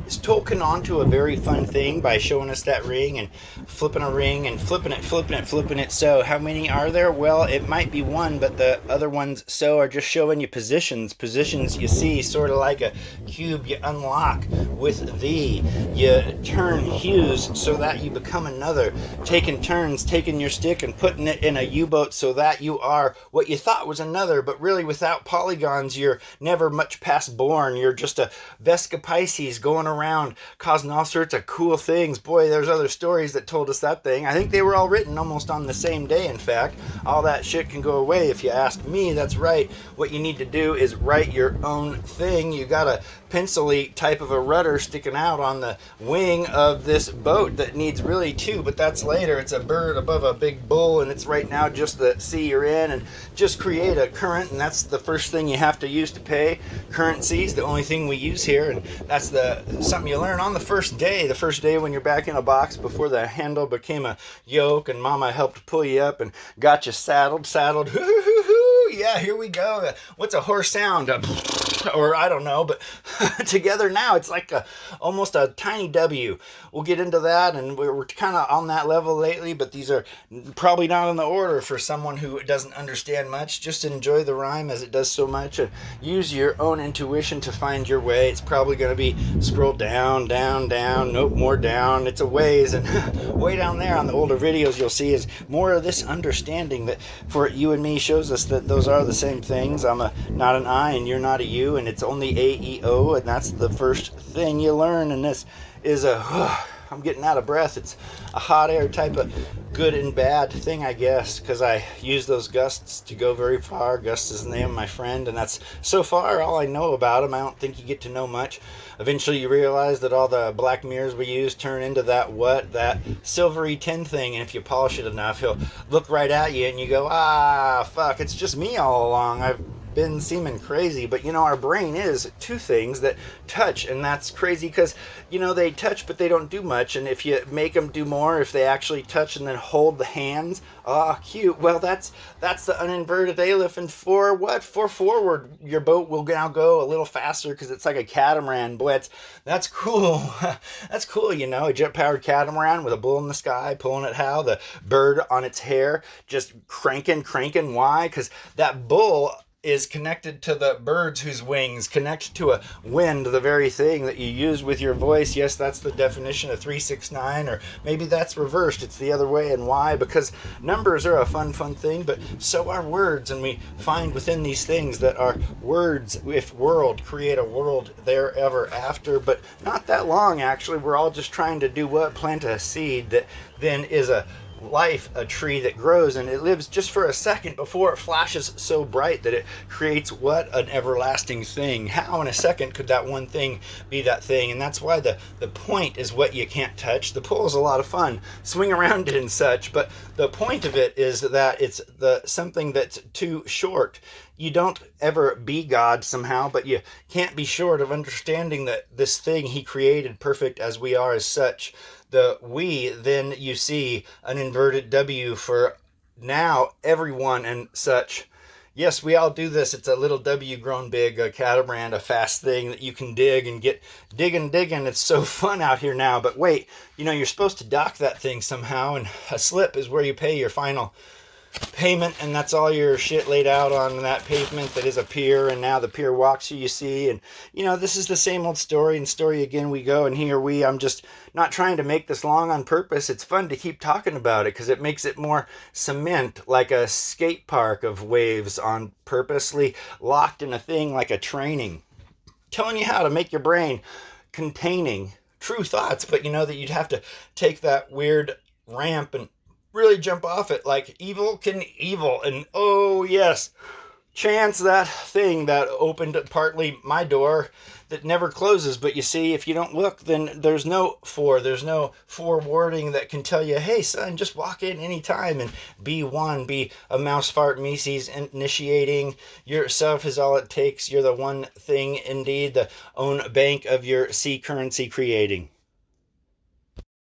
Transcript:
is Tolkien onto a very fun thing by showing us that ring and flipping a ring and flipping it. So, how many are there? Well, it might be one, but the other ones are just showing you positions. Positions you see, sort of like a cube you unlock with the. You turn hues so that you become another. Taking turns, taking your stick and putting it in a U-boat so that you are what you thought was another, but really without polygons, you're never much past born. You're just a Vesca Pisces going around causing all sorts of cool things. Boy, there's other stories that told us that thing. I think they were all written almost on the same day, in fact. All that shit can go away if you ask me. That's right. What you need to do is write your own thing. You got a pencil-y type of a rudder sticking out on the wing of this boat that needs really two, but that's later. It's a bird above a big bull, and it's right now just the sea you're in, and just create a current, and that's the first thing you have to use to pay. Currency's the only thing we use here, and that's something you learn on the first day when you're back in a box before the handle became a yoke and mama helped pull you up and got you saddled. Yeah, here we go. What's a horse sound? Or I don't know, but together now it's like almost a tiny W. We'll get into that, and we're kind of on that level lately, but these are probably not in the order for someone who doesn't understand much. Just enjoy the rhyme as it does so much, and use your own intuition to find your way. It's probably going to be scroll down, nope, more down. It's a ways, and way down there on the older videos you'll see is more of this understanding that for you and me shows us that those are the same things. I'm not an I and you're not a you, and it's only A-E-O, and that's the first thing you learn. And this is I'm getting out of breath. It's a hot air type of good and bad thing, I guess, because I use those gusts to go very far. Gus is the name of my friend, and that's so far all I know about him. I don't think you get to know much. Eventually you realize that all the black mirrors we use turn into that silvery tin thing, and if you polish it enough, he'll look right at you and you go, fuck, it's just me all along. I've been seeming crazy. But our brain is two things that touch, and that's crazy because they touch but they don't do much. And if you make them do more, if they actually touch and then hold the hands, cute. Well, that's the uninverted aleph. And for forward, your boat will now go a little faster because it's like a catamaran. Boy, that's cool. That's cool. A jet powered catamaran with a bull in the sky pulling it. How the bird on its hair just cranking. Why? Because that bull is connected to the birds whose wings connect to a wind, the very thing that you use with your voice. Yes, that's the definition of 369, or maybe that's reversed. It's the other way. And why? Because numbers are a fun thing, but so are words, and we find within these things that our words, if world, create a world there ever after, but not that long, actually. We're all just trying to do what? Plant a seed that then is a life, a tree that grows, and it lives just for a second before it flashes so bright that it creates an everlasting thing. How in a second could that one thing be that thing? And that's why the point is what you can't touch. The pull is a lot of fun, swing around it and such, but the point of it is that it's something that's too short. You don't ever be God somehow, but you can't be short of understanding that this thing he created, perfect as we are as such. The we, then you see an inverted W for now, everyone and such. Yes, we all do this. It's a little W grown big, a catamaran, a fast thing that you can dig and get digging. It's so fun out here now. But wait, you're supposed to dock that thing somehow, and a slip is where you pay your final payment, and that's all your shit laid out on that pavement that is a pier. And now the Pier Walks You see, and this is the same old story, and story again we go. And here I'm just not trying to make this long on purpose. It's fun to keep talking about it because it makes it more cement, like a skate park of waves on purposely locked in a thing, like a training telling you how to make your brain containing true thoughts. But that you'd have to take that weird ramp and really jump off it like evil can evil. And oh yes, chance, that thing that opened partly my door that never closes. But you see, if you don't look, then there's no forewarning that can tell you, hey son, just walk in anytime and be a mouse fart Mises initiating yourself is all it takes. You're the one thing indeed, the own bank of your sea currency creating.